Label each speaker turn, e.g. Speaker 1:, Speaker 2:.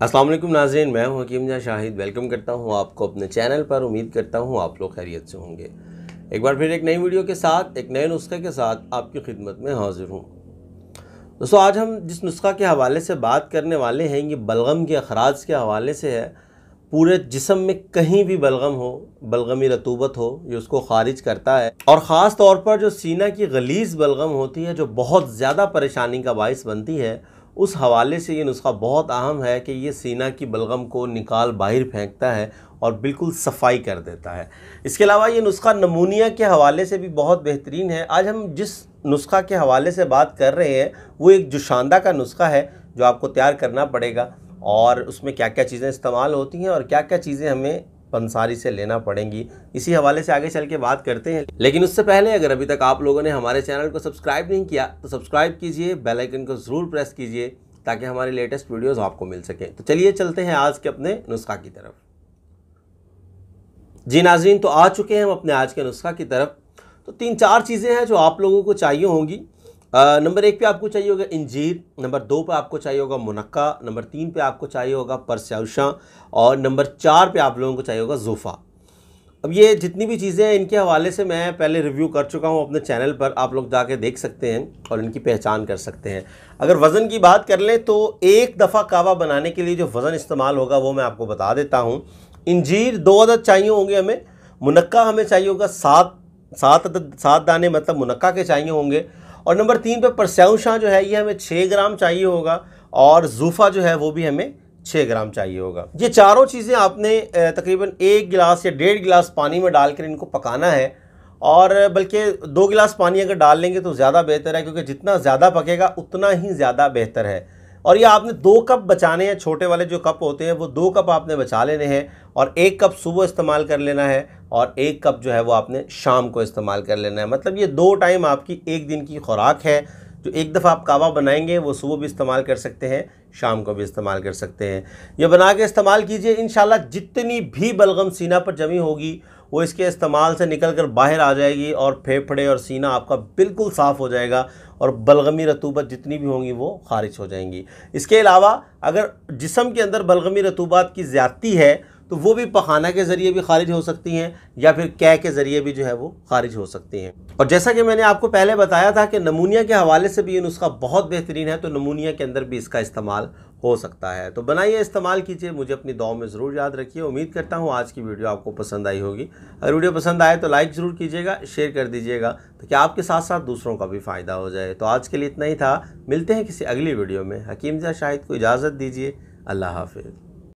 Speaker 1: अस्सलाम वालेकुम नाज़रीन, मैं हूं हकीम जहाँ शाहिद। वेलकम करता हूं आपको अपने चैनल पर। उम्मीद करता हूं आप लोग खैरियत से होंगे। एक बार फिर एक नई वीडियो के साथ, एक नए नुस्खे के साथ आपकी खिदमत में हाजिर हूं। दोस्तों, आज हम जिस नुस्खा के हवाले से बात करने वाले हैं, ये बलगम के अखराज के हवाले से है। पूरे जिस्म में कहीं भी बलगम हो, बलगमी रतूबत हो, ये उसको खारिज करता है। और ख़ास तौर पर जो सीना की गलीज़ बलगम होती है, जो बहुत ज़्यादा परेशानी का बाइस बनती है, उस हवाले से ये नुस्खा बहुत अहम है कि ये सीना की बलगम को निकाल बाहर फेंकता है और बिल्कुल सफाई कर देता है। इसके अलावा ये नुस्खा नमूनिया के हवाले से भी बहुत बेहतरीन है। आज हम जिस नुस्खा के हवाले से बात कर रहे हैं वो एक जुशांदा का नुस्खा है जो आपको तैयार करना पड़ेगा, और उसमें क्या क्या चीज़ें इस्तेमाल होती हैं और क्या क्या चीज़ें हमें पंसारी से लेना पड़ेंगी, इसी हवाले से आगे चल के बात करते हैं। लेकिन उससे पहले अगर अभी तक आप लोगों ने हमारे चैनल को सब्सक्राइब नहीं किया तो सब्सक्राइब कीजिए, बेल आइकन को ज़रूर प्रेस कीजिए ताकि हमारी लेटेस्ट वीडियोस आपको मिल सकें। तो चलिए चलते हैं आज के अपने नुस्खा की तरफ। जी नाज़रीन, तो आ चुके हैं हम अपने आज के नुस्खा की तरफ। तो 3-4 चीज़ें हैं जो आप लोगों को चाहिए होंगी। नंबर 1 पे आपको चाहिए होगा इंजीर, नंबर 2 पे आपको चाहिए होगा मुनक्का, नंबर 3 पे आपको चाहिए होगा परस्याउशा, और नंबर 4 पे आप लोगों को चाहिए होगा ज़ूफ़ा। अब ये जितनी भी चीज़ें हैं इनके हवाले से मैं पहले रिव्यू कर चुका हूँ अपने चैनल पर, आप लोग जाके देख सकते हैं और इनकी पहचान कर सकते हैं। अगर वज़न की बात कर लें तो एक दफ़ा कावा बनाने के लिए जो वज़न इस्तेमाल होगा वो मैं आपको बता देता हूँ। इंजीर 2 अदद चाहिए होंगे हमें, मुनक्का हमें चाहिए होगा 7 दाने, मतलब मुनक्का के चाहिए होंगे, और नंबर 3 पे परस्याउशा जो है ये हमें 6 ग्राम चाहिए होगा, और ज़ूफ़ा जो है वो भी हमें 6 ग्राम चाहिए होगा। ये चारों चीज़ें आपने तकरीबन 1 गिलास या 1.5 गिलास पानी में डालकर इनको पकाना है, और बल्कि 2 गिलास पानी अगर डाल लेंगे तो ज़्यादा बेहतर है, क्योंकि जितना ज़्यादा पकेगा उतना ही ज़्यादा बेहतर है। और ये आपने 2 कप बचाने हैं, छोटे वाले जो कप होते हैं वो 2 कप आपने बचा लेने हैं, और 1 कप सुबह इस्तेमाल कर लेना है और 1 कप जो है वो आपने शाम को इस्तेमाल कर लेना है। मतलब ये 2 टाइम आपकी एक दिन की खुराक है। जो एक दफ़ा आप कावा बनाएंगे वो सुबह भी इस्तेमाल कर सकते हैं, शाम को भी इस्तेमाल कर सकते हैं। ये बना के इस्तेमाल कीजिए, इंशाल्लाह जितनी भी बलगम सीना पर जमी होगी वो इसके इस्तेमाल से निकल कर बाहर आ जाएगी, और फेफड़े और सीना आपका बिल्कुल साफ़ हो जाएगा, और बलगमी रतूबत जितनी भी होंगी वो खारिज हो जाएंगी। इसके अलावा अगर जिस्म के अंदर बलगमी रतूबत की ज़्यादती है तो वो भी पखाना के ज़रिए भी खारिज हो सकती हैं, या फिर कै के ज़रिए भी जो है वो खारिज हो सकती हैं। और जैसा कि मैंने आपको पहले बताया था कि नमूनिया के हवाले से भी ये नुस्खा बहुत बेहतरीन है, तो नमूनिया के अंदर भी इसका इस्तेमाल हो सकता है। तो बनाइए, इस्तेमाल कीजिए, मुझे अपनी दुआ में ज़रूर याद रखिए। उम्मीद करता हूँ आज की वीडियो आपको पसंद आई होगी। अगर वीडियो पसंद आए तो लाइक ज़रूर कीजिएगा, शेयर कर दीजिएगा, ताकि आपके साथ साथ दूसरों का भी फ़ायदा हो जाए। तो आज के लिए इतना ही था, मिलते हैं किसी अगली वीडियो में। हकीम जहाँ शाहिद को इजाज़त दीजिए। अल्लाह हाफिज़।